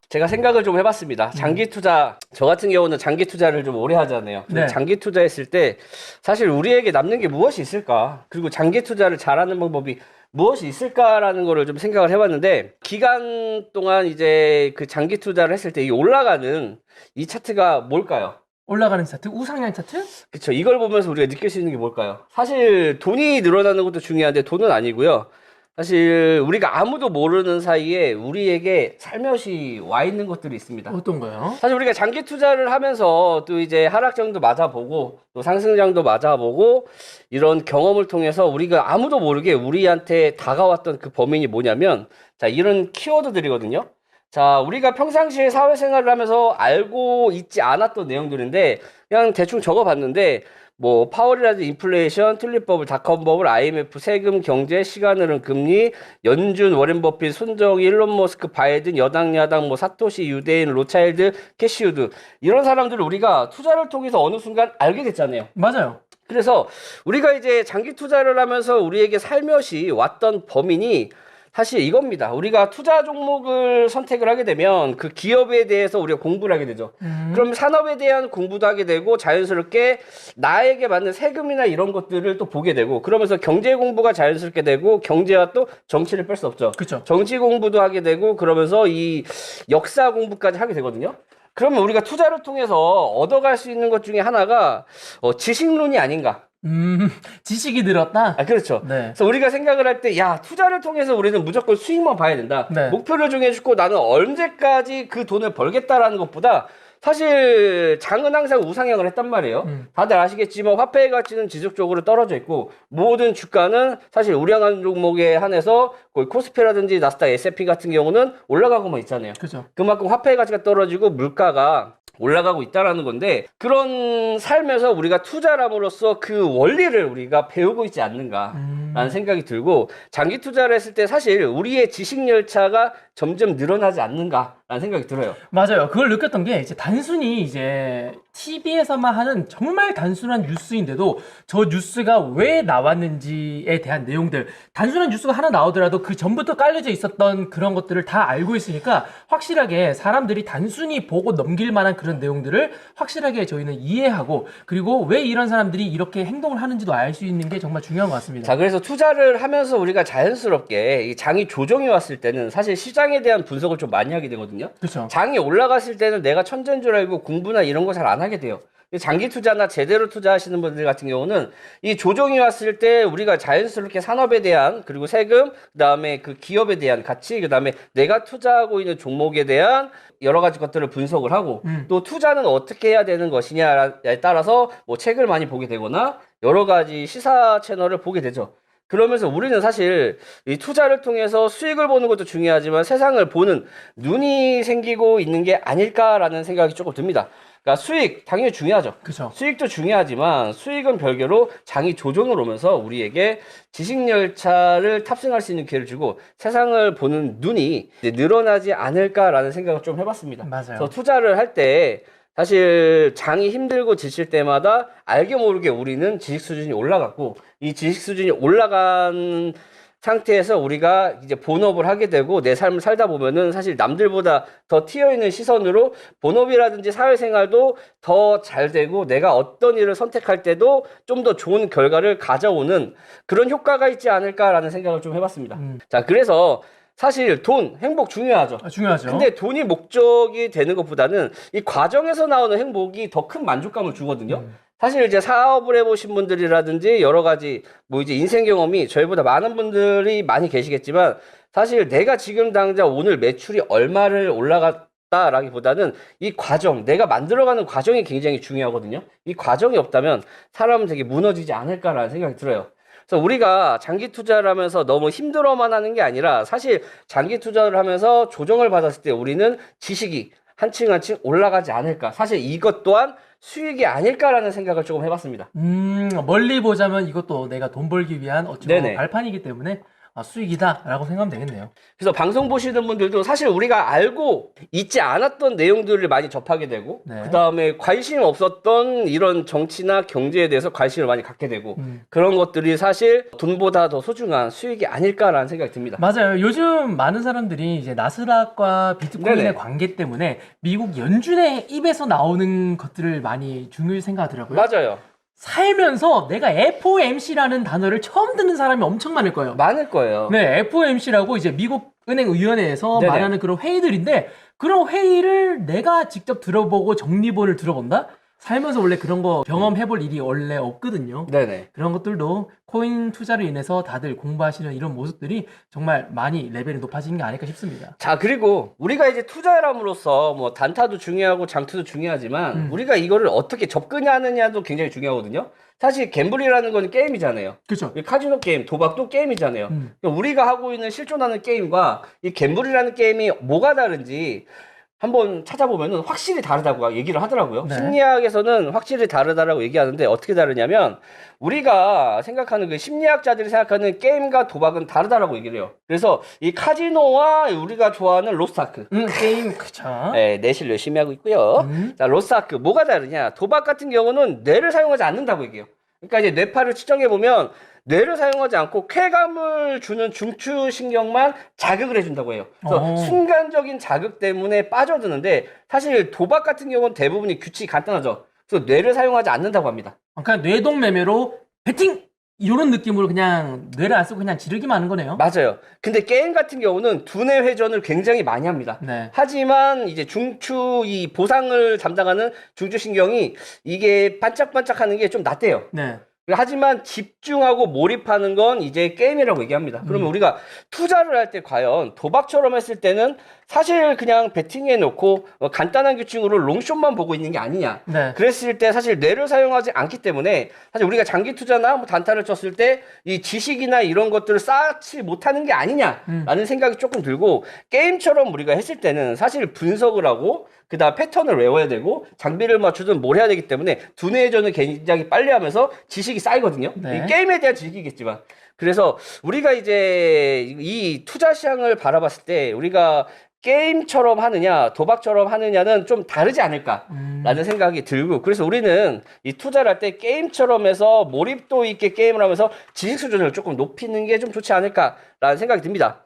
제가 생각을 좀 해봤습니다. 장기 투자, 저 같은 경우는 장기 투자를 좀 오래 하잖아요. 네. 장기 투자했을 때 사실 우리에게 남는 게 무엇이 있을까? 그리고 장기 투자를 잘하는 방법이 무엇이 있을까라는 거를 좀 생각을 해봤는데, 기간 동안 이제 그 장기 투자를 했을 때 이 올라가는 이 차트가 뭘까요? 올라가는 차트, 우상향 차트? 그쵸. 이걸 보면서 우리가 느낄 수 있는 게 뭘까요? 사실 돈이 늘어나는 것도 중요한데 돈은 아니고요. 사실 우리가 아무도 모르는 사이에 우리에게 살며시 와 있는 것들이 있습니다. 어떤 거요? 사실 우리가 장기 투자를 하면서 또 이제 하락장도 맞아보고 또 상승장도 맞아보고 이런 경험을 통해서 우리가 아무도 모르게 우리한테 다가왔던 그 범인이 뭐냐면, 자, 이런 키워드들이거든요. 자, 우리가 평상시에 사회생활을 하면서 알고 있지 않았던 내용들인데 그냥 대충 적어봤는데, 뭐 파월이라든지 인플레이션, 튤립버블, 닷컴버블, IMF, 세금, 경제, 시간 흐름, 금리, 연준, 워렌 버핏, 손정희, 일론 머스크, 바이든, 여당, 야당, 뭐 사토시, 유대인, 로차일드, 캐시우드, 이런 사람들을 우리가 투자를 통해서 어느 순간 알게 됐잖아요. 맞아요. 그래서 우리가 이제 장기 투자를 하면서 우리에게 살며시 왔던 범인이 사실 이겁니다. 우리가 투자 종목을 선택을 하게 되면 그 기업에 대해서 우리가 공부를 하게 되죠. 그럼 산업에 대한 공부도 하게 되고 자연스럽게 나에게 맞는 세금이나 이런 것들을 또 보게 되고, 그러면서 경제 공부가 자연스럽게 되고, 경제와 또 정치를 뺄 수 없죠. 그쵸. 정치 공부도 하게 되고, 그러면서 이 역사 공부까지 하게 되거든요. 그러면 우리가 투자를 통해서 얻어갈 수 있는 것 중에 하나가 지식론이 아닌가. 지식이 늘었다? 아, 그렇죠. 네. 그래서 우리가 생각을 할 때, 야, 투자를 통해서 우리는 무조건 수익만 봐야 된다. 네. 목표를 정해주고 나는 언제까지 그 돈을 벌겠다라는 것보다, 사실 장은 항상 우상향을 했단 말이에요. 다들 아시겠지만 화폐의 가치는 지속적으로 떨어져 있고, 모든 주가는 사실 우량한 종목에 한해서 거의 코스피라든지 나스닥, S&P 같은 경우는 올라가고만 있잖아요. 그죠. 그만큼 화폐의 가치가 떨어지고 물가가 올라가고 있다라는 건데, 그런 삶에서 우리가 투자함으로써 그 원리를 우리가 배우고 있지 않는가라는 생각이 들고, 장기 투자를 했을 때 사실 우리의 지식 열차가 점점 늘어나지 않는가라는 생각이 들어요. 맞아요. 그걸 느꼈던 게 이제 단순히 이제 TV에서만 하는 정말 단순한 뉴스인데도 저 뉴스가 왜 나왔는지에 대한 내용들, 단순한 뉴스가 하나 나오더라도 그 전부터 깔려져 있었던 그런 것들을 다 알고 있으니까 확실하게 사람들이 단순히 보고 넘길 만한 그런 내용들을 확실하게 저희는 이해하고, 그리고 왜 이런 사람들이 이렇게 행동을 하는지도 알 수 있는 게 정말 중요한 것 같습니다. 자, 그래서 투자를 하면서 우리가 자연스럽게 이 장이 조정이 왔을 때는 사실 시장에 대한 분석을 좀 많이 하게 되거든요. 그렇죠. 장이 올라갔을 때는 내가 천재인 줄 알고 공부나 이런 거 잘 안 하게 돼요. 장기 투자나 제대로 투자하시는 분들 같은 경우는 이 조정이 왔을 때 우리가 자연스럽게 산업에 대한, 그리고 세금, 그다음에 그 기업에 대한 가치, 그다음에 내가 투자하고 있는 종목에 대한 여러 가지 것들을 분석을 하고, 또 투자는 어떻게 해야 되는 것이냐에 따라서 뭐 책을 많이 보게 되거나 여러 가지 시사 채널을 보게 되죠. 그러면서 우리는 사실 이 투자를 통해서 수익을 보는 것도 중요하지만 세상을 보는 눈이 생기고 있는 게 아닐까라는 생각이 조금 듭니다. 그러니까 수익 당연히 중요하죠. 그렇죠. 수익도 중요하지만 수익은 별개로 장이 조정을 오면서 우리에게 지식 열차를 탑승할 수 있는 기회를 주고 세상을 보는 눈이 이제 늘어나지 않을까라는 생각을 좀 해봤습니다. 맞아요. 그래서 투자를 할 때 사실 장이 힘들고 지칠 때마다 알게 모르게 우리는 지식 수준이 올라갔고, 이 지식 수준이 올라간 상태에서 우리가 이제 본업을 하게 되고 내 삶을 살다 보면은 사실 남들보다 더 튀어있는 시선으로 본업이라든지 사회생활도 더 잘 되고 내가 어떤 일을 선택할 때도 좀 더 좋은 결과를 가져오는 그런 효과가 있지 않을까라는 생각을 좀 해봤습니다. 자, 그래서 사실 돈, 행복 중요하죠. 중요하죠. 근데 돈이 목적이 되는 것보다는 이 과정에서 나오는 행복이 더 큰 만족감을 주거든요. 사실 이제 사업을 해보신 분들이라든지 여러 가지 뭐 이제 인생 경험이 저희보다 많은 분들이 많이 계시겠지만, 사실 내가 지금 당장 오늘 매출이 얼마를 올라갔다라기보다는 이 과정, 내가 만들어가는 과정이 굉장히 중요하거든요. 이 과정이 없다면 사람은 되게 무너지지 않을까라는 생각이 들어요. 그래서 우리가 장기 투자를 하면서 너무 힘들어만 하는 게 아니라, 사실 장기 투자를 하면서 조정을 받았을 때 우리는 지식이 한층 한층 올라가지 않을까. 사실 이것 또한 수익이 아닐까라는 생각을 조금 해봤습니다. 멀리 보자면 이것도 내가 돈 벌기 위한 어찌 보면 네네. 발판이기 때문에 수익이다라고 생각하면 되겠네요. 그래서 방송 보시는 분들도 사실 우리가 알고 있지 않았던 내용들을 많이 접하게 되고 네. 그다음에 관심 없었던 이런 정치나 경제에 대해서 관심을 많이 갖게 되고 그런 것들이 사실 돈보다 더 소중한 수익이 아닐까라는 생각이 듭니다. 맞아요. 요즘 많은 사람들이 이제 나스닥과 비트코인의 네네. 관계 때문에 미국 연준의 입에서 나오는 것들을 많이 중요히 생각하더라고요. 맞아요. 살면서 내가 FOMC라는 단어를 처음 듣는 사람이 엄청 많을 거예요. 많을 거예요. 네, FOMC라고 이제 미국 은행 의원회에서 네네. 말하는 그런 회의들인데 그런 회의를 내가 직접 들어보고 정리본을 들어본다? 살면서 원래 그런 거 경험해볼 일이 원래 없거든요. 네네. 그런 것들도 코인 투자로 인해서 다들 공부하시는 이런 모습들이 정말 많이 레벨이 높아지는 게 아닐까 싶습니다. 자, 그리고 우리가 이제 투자람으로서 뭐 단타도 중요하고 장투도 중요하지만 우리가 이거를 어떻게 접근하느냐도 굉장히 중요하거든요. 사실 갬블이라는 건 게임이잖아요. 그렇죠. 이 카지노 게임, 도박도 게임이잖아요. 그러니까 우리가 하고 있는 실존하는 게임과 이 갬블이라는 게임이 뭐가 다른지 한번 찾아보면은 확실히 다르다고 얘기를 하더라고요. 네. 심리학에서는 확실히 다르다라고 얘기하는데 어떻게 다르냐면 우리가 생각하는 그 심리학자들이 생각하는 게임과 도박은 다르다라고 얘기를 해요. 그래서 이 카지노와 우리가 좋아하는 로스트아크. 게임 그쵸. 네, 내실 열심히 하고 있고요. 자, 로스트아크 뭐가 다르냐? 도박 같은 경우는 뇌를 사용하지 않는다고 얘기해요. 그러니까 이제 뇌파를 측정해 보면 뇌를 사용하지 않고 쾌감을 주는 중추신경만 자극을 해준다고 해요. 그래서 순간적인 자극 때문에 빠져드는데 사실 도박 같은 경우는 대부분이 규칙이 간단하죠. 그래서 뇌를 사용하지 않는다고 합니다. 그러니까 뇌동매매로 배팅! 이런 느낌으로 그냥 뇌를 안 쓰고 그냥 지르기만 하는 거네요. 맞아요. 근데 게임 같은 경우는 두뇌 회전을 굉장히 많이 합니다. 네. 하지만 이제 중추 이 보상을 담당하는 중추신경이 이게 반짝반짝하는 게 좀 낮대요. 네. 하지만 집중하고 몰입하는 건 이제 게임이라고 얘기합니다. 그러면 우리가 투자를 할 때 과연 도박처럼 했을 때는 사실 그냥 베팅해 놓고 간단한 규칙으로 롱숏만 보고 있는 게 아니냐. 네. 그랬을 때 사실 뇌를 사용하지 않기 때문에 사실 우리가 장기 투자나 뭐 단타를 쳤을 때 이 지식이나 이런 것들을 쌓지 못하는 게 아니냐라는 생각이 조금 들고 게임처럼 우리가 했을 때는 사실 분석을 하고 그다음 패턴을 외워야 되고 장비를 맞추든 뭘 해야 되기 때문에 두뇌 회전을 굉장히 빨리 하면서 지식이 쌓이거든요. 네. 이 게임에 대한 지식이겠지만 그래서 우리가 이제 이 투자 시장을 바라봤을 때 우리가 게임처럼 하느냐 도박처럼 하느냐는 좀 다르지 않을까라는 생각이 들고 그래서 우리는 이 투자를 할 때 게임처럼 해서 몰입도 있게 게임을 하면서 지식 수준을 조금 높이는 게 좀 좋지 않을까라는 생각이 듭니다.